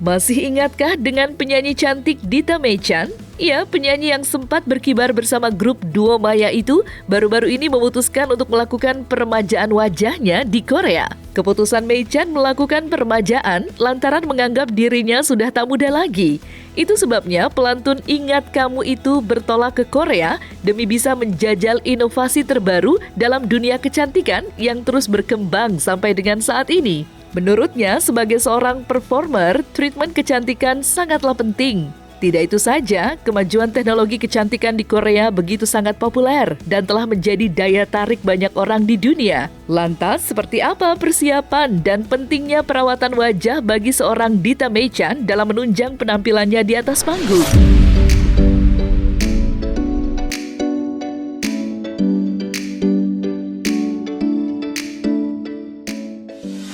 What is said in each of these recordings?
Masih ingatkah dengan penyanyi cantik Dita Mechan? Ya, penyanyi yang sempat berkibar bersama grup duo Maya itu baru-baru ini memutuskan untuk melakukan peremajaan wajahnya di Korea. Keputusan Mechan melakukan peremajaan lantaran menganggap dirinya sudah tak muda lagi. Itu sebabnya pelantun Ingat Kamu itu bertolak ke Korea demi bisa menjajal inovasi terbaru dalam dunia kecantikan yang terus berkembang sampai dengan saat ini. Menurutnya, sebagai seorang performer, treatment kecantikan sangatlah penting. Tidak itu saja, kemajuan teknologi kecantikan di Korea begitu sangat populer dan telah menjadi daya tarik banyak orang di dunia. Lantas, seperti apa persiapan dan pentingnya perawatan wajah bagi seorang Dita Mechan dalam menunjang penampilannya di atas panggung?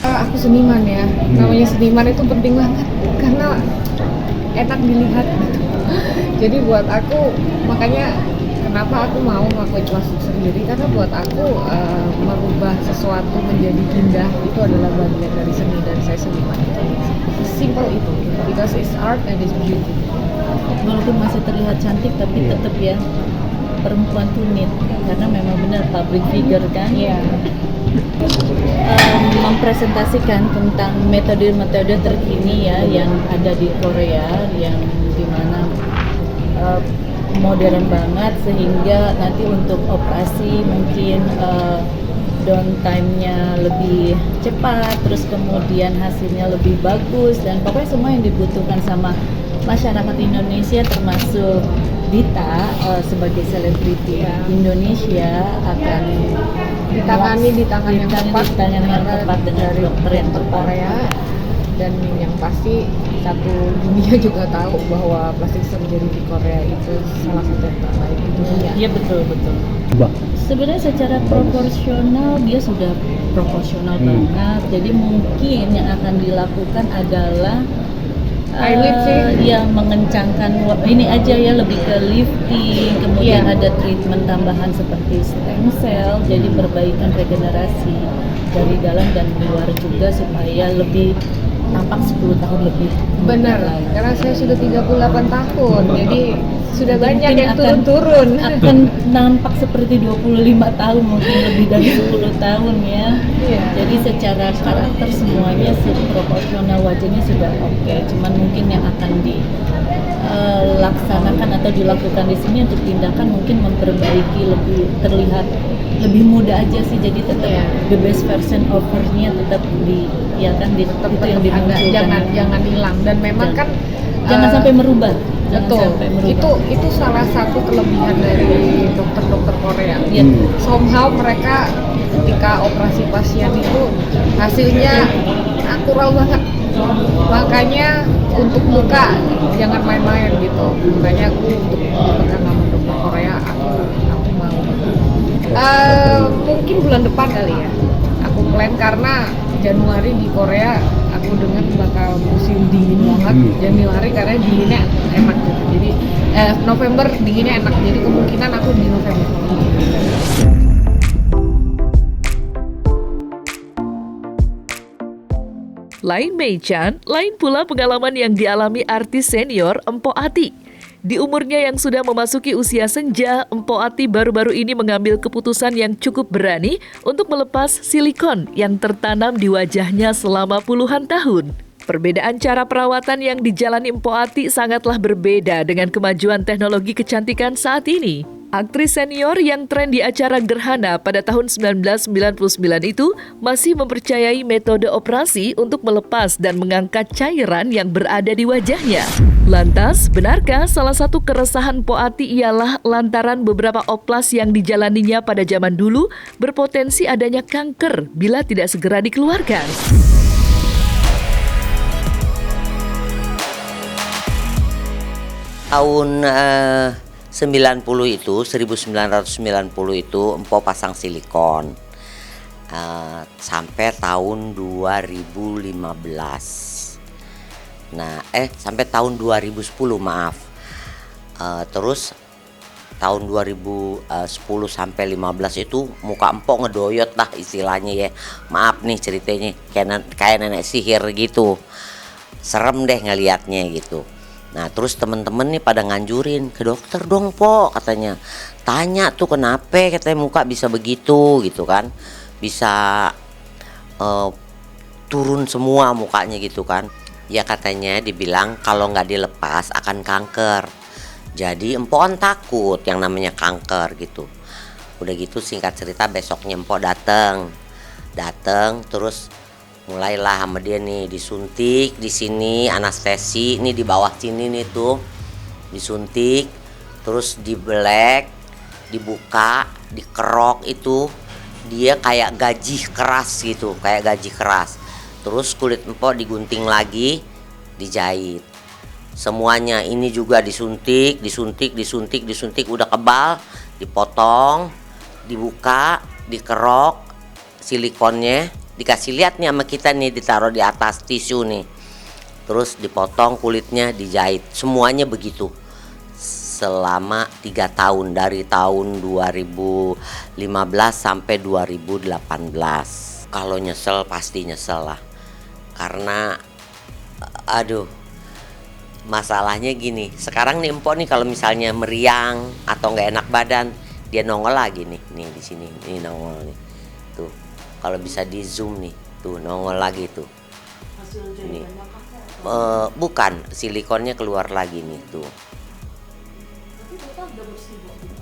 Aku seniman ya, namanya seniman itu penting banget karena enak dilihat gitu. Jadi buat aku, makanya kenapa aku mau ngelakuin plastik sendiri, karena buat aku merubah sesuatu menjadi indah itu adalah bagian dari seni dan saya seniman. Simple itu, because it's art and it's beauty. Walaupun masih terlihat cantik tapi tetap ya perempuan tunit karena memang benar public figure kan. Mempresentasikan tentang metode-metode terkini ya yang ada di Korea yang dimana modern banget sehingga nanti untuk operasi mungkin downtime-nya lebih cepat, terus kemudian hasilnya lebih bagus dan pokoknya semua yang dibutuhkan sama masyarakat Indonesia termasuk Dita sebagai selebriti Indonesia akan ditangani di tangan yang tepat dengan dokter yang tepat. Korea, dan yang pasti satu dunia juga tahu bahwa plastik surgery di Korea itu salah satu yang terbaik di dunia. Iya betul. Sebenarnya secara proporsional dia sudah proporsional banget. Jadi mungkin yang akan dilakukan adalah yang mengencangkan ini aja ya, lebih ke lifting, kemudian ada treatment tambahan seperti stem cell, jadi perbaikan regenerasi dari dalam dan luar juga supaya lebih tampak 10 tahun lebih. Benar, karena saya sudah 38 tahun, jadi sudah banyak yang turun-turun. Akan nampak seperti 25 tahun, mungkin lebih dari 10 tahun ya. Jadi secara karakter semuanya proporsional wajahnya sudah oke. Cuman mungkin yang akan dilaksanakan atau dilakukan di sini untuk tindakan mungkin memperbaiki lebih terlihat lebih muda aja sih, jadi tetap the best version of her-nya tetap itu yang dimunculkan. Jangan hilang, dan memang kan jangan sampai merubah. Betul. Itu salah satu kelebihan dari dokter-dokter Korea. Somehow mereka ketika operasi pasien itu hasilnya akurat banget. Makanya untuk muka jangan main-main gitu. Makanya aku untuk menekan nama dokter Korea aku mau. Mungkin bulan depan kali ya. Aku plan karena Januari di Korea aku dengar bakal musim dingin banget. Januari karena dinginnya enak gitu. Jadi November dinginnya enak. Jadi kemungkinan aku di November. Lain Mechan, lain pula pengalaman yang dialami artis senior Empok Ati. Di umurnya yang sudah memasuki usia senja, Empok Ati baru-baru ini mengambil keputusan yang cukup berani untuk melepas silikon yang tertanam di wajahnya selama puluhan tahun. Perbedaan cara perawatan yang dijalani Empok Ati sangatlah berbeda dengan kemajuan teknologi kecantikan saat ini. Aktris senior yang tren di acara Gerhana pada tahun 1999 itu masih mempercayai metode operasi untuk melepas dan mengangkat cairan yang berada di wajahnya. Lantas, benarkah salah satu keresahan Po Ati ialah lantaran beberapa oplas yang dijalaninya pada zaman dulu berpotensi adanya kanker bila tidak segera dikeluarkan? Tahun 1990 itu Empo pasang silikon sampai tahun 2015. Sampai tahun 2010 maaf. Terus tahun 2010 sampai 15 itu muka Empo ngedoyot lah istilahnya ya. Maaf nih ceritanya kayak nenek sihir gitu. serem deh ngelihatnya gitu. Nah terus temen-temen nih pada nganjurin, ke dokter dong po katanya, tanya tuh kenapa katanya muka bisa begitu gitu kan, bisa eh, turun semua mukanya gitu kan. Ya katanya dibilang kalau nggak dilepas akan kanker. Jadi empoan takut yang namanya kanker gitu. Udah gitu singkat cerita besoknya empok dateng terus mulailah sama dia nih disuntik di sini anestesi nih di bawah sini nih tuh disuntik, terus dibelek, dibuka, dikerok itu dia kayak gaji keras gitu, kayak gaji keras. Terus kulit empok digunting lagi, dijahit. Semuanya ini juga disuntik udah kebal, dipotong, dibuka, dikerok, silikonnya dikasih lihat nih sama kita nih, ditaruh di atas tisu nih. Terus dipotong kulitnya, dijahit. Semuanya begitu. Selama 3 tahun, dari tahun 2015 sampai 2018. Kalau nyesel pasti nyesel lah. Karena aduh, masalahnya gini, sekarang nih empok nih kalau misalnya meriang atau nggak enak badan, dia nongol lagi nih di sini, ini nongol nih, tuh. Kalau bisa di zoom nih, tuh nongol lagi tuh. Ini, bukan, silikonnya keluar lagi nih tuh.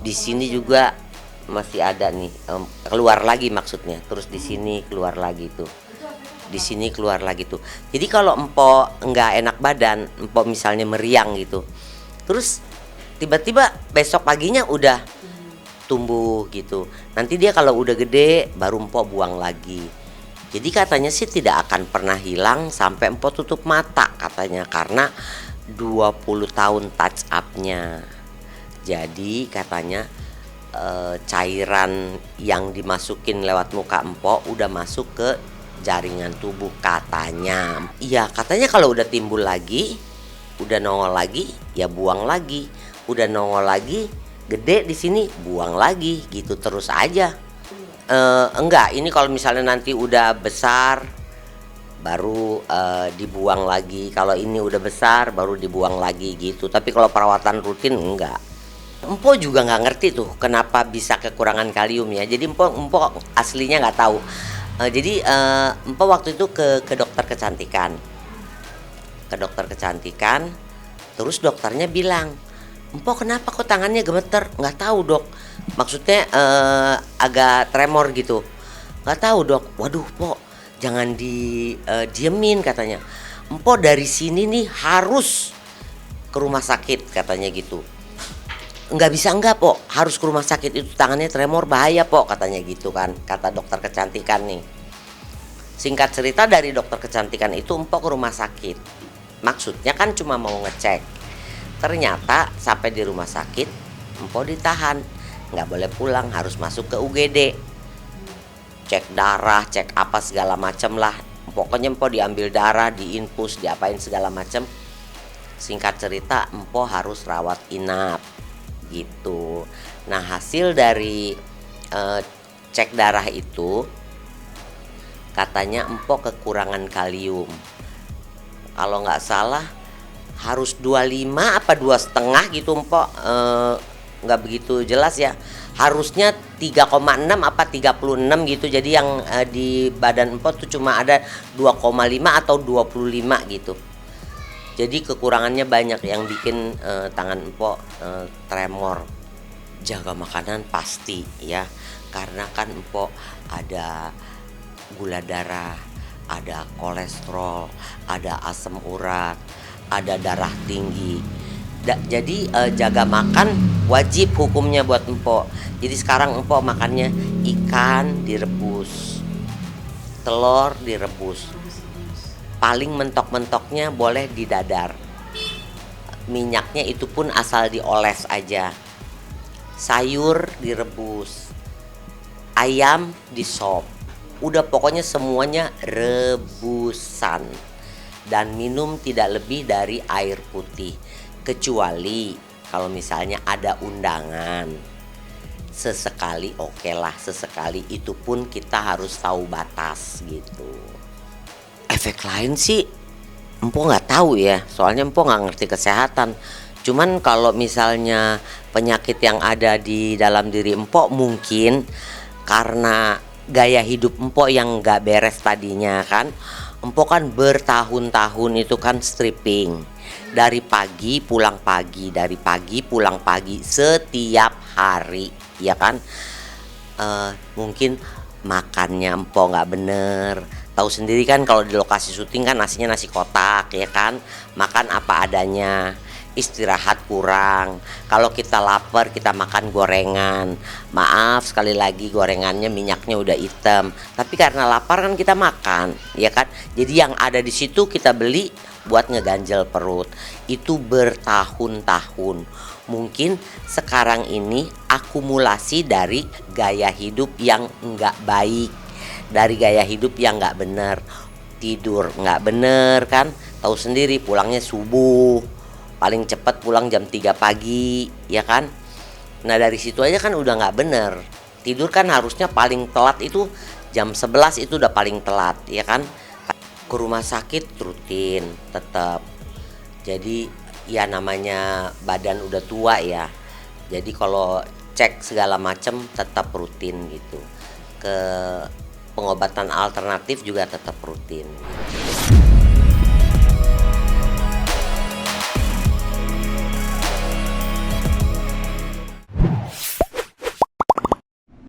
Di sini juga masih ada nih, keluar lagi maksudnya. Terus di sini keluar lagi tuh. Di sini keluar lagi tuh. Jadi kalau empok nggak enak badan, empok misalnya meriang gitu, terus tiba-tiba besok paginya udah tumbuh gitu. Nanti dia kalau udah gede baru empok buang lagi. Jadi katanya sih tidak akan pernah hilang sampai empok tutup mata katanya, karena 20 tahun touch up-nya. Jadi katanya cairan yang dimasukin lewat muka empok udah masuk ke jaringan tubuh katanya. Iya katanya kalau udah timbul lagi, udah nongol lagi, ya buang lagi. Udah nongol lagi, gede di sini, buang lagi, gitu terus aja. Enggak, ini kalau misalnya nanti udah besar, baru dibuang lagi. Kalau ini udah besar, baru dibuang lagi gitu. Tapi kalau perawatan rutin enggak. Empo juga nggak ngerti tuh kenapa bisa kekurangan kalium ya. Jadi empo aslinya nggak tahu. Jadi empok waktu itu ke dokter kecantikan. Terus dokternya bilang, "Empok kenapa kok tangannya gemeter?" "Nggak tahu, Dok." Maksudnya agak tremor gitu. "Nggak tahu, Dok." "Waduh, Pok, jangan diemin," katanya. "Empok dari sini nih harus ke rumah sakit," katanya gitu. "Nggak bisa enggak, Pok, harus ke rumah sakit, itu tangannya tremor, bahaya, Pok," katanya gitu kan, kata dokter kecantikan nih. Singkat cerita dari dokter kecantikan itu empok ke rumah sakit. Maksudnya kan cuma mau ngecek. Ternyata sampai di rumah sakit empok ditahan, nggak boleh pulang, harus masuk ke UGD. Cek darah, cek apa segala macem lah. Pokoknya empok diambil darah, diinfus, diapain segala macem. Singkat cerita empok harus rawat inap gitu. Nah hasil dari cek darah itu katanya empok kekurangan kalium. Kalau nggak salah harus 25 apa 2,5 gitu empok, nggak begitu jelas ya. Harusnya 3,6 apa 36 gitu. Jadi yang di badan empok tuh cuma ada 2,5 atau 25 gitu. Jadi kekurangannya banyak yang bikin tangan empok tremor. Jaga makanan pasti ya, karena kan empok ada gula darah, ada kolesterol, ada asam urat, ada darah tinggi. Jadi jaga makan wajib hukumnya buat empok. Jadi sekarang empok makannya ikan direbus, telur direbus. Paling mentok-mentoknya boleh di dadar. Minyaknya itu pun asal dioles aja. Sayur direbus, ayam di sop. Udah pokoknya semuanya rebusan. Dan minum tidak lebih dari air putih. Kecuali kalau misalnya ada undangan. Sesekali oke lah, sesekali itu pun kita harus tahu batas gitu. Efek lain sih Empok nggak tahu ya, soalnya empok nggak ngerti kesehatan. Cuman kalau misalnya penyakit yang ada di dalam diri empok mungkin karena gaya hidup empok yang nggak beres tadinya kan. Empok kan bertahun-tahun itu kan stripping. Dari pagi pulang pagi, dari pagi pulang pagi setiap hari, ya kan? Mungkin makannya empok nggak bener. Tahu sendiri kan kalau di lokasi syuting kan nasinya nasi kotak, ya kan? Makan apa adanya, istirahat kurang. Kalau kita lapar kita makan gorengan. Maaf sekali lagi gorengannya minyaknya udah hitam. Tapi karena lapar kan kita makan, ya kan? Jadi yang ada di situ kita beli buat ngeganjel perut. Itu bertahun-tahun. Mungkin sekarang ini akumulasi dari gaya hidup yang enggak baik, dari gaya hidup yang nggak bener, tidur nggak bener kan, tahu sendiri pulangnya subuh, paling cepat pulang jam 3 pagi, ya kan. Nah dari situ aja kan udah nggak bener. Tidur kan harusnya paling telat itu jam 11 itu udah paling telat, ya kan. Ke rumah sakit rutin tetap. Jadi ya namanya badan udah tua ya, jadi kalau cek segala macem tetap rutin gitu. Ke pengobatan alternatif juga tetap rutin.